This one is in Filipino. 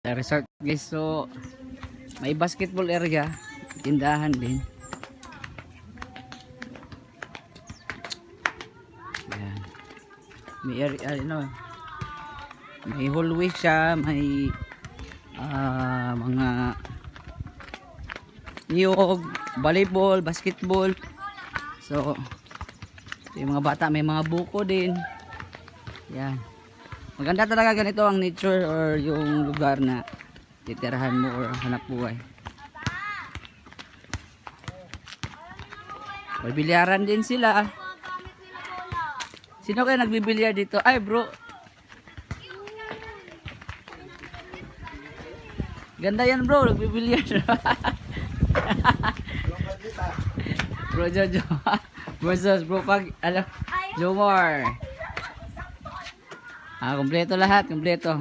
Sa resort guys, so may basketball area, tindahan din. Yan. May area, may hallway siya, may mga niyog, volleyball, basketball. So yung mga bata may mga buko din. Yan. Maganda talaga ganito ang nature or yung lugar na titirahan mo or hanap buhay. May bilyaran din sila. Sino kaya nagbibilyar dito? Ay bro, ganda yan bro, nagbibilyar. Bro Jojo versus bro Pag, Jomar. Kompleto lahat, kompleto.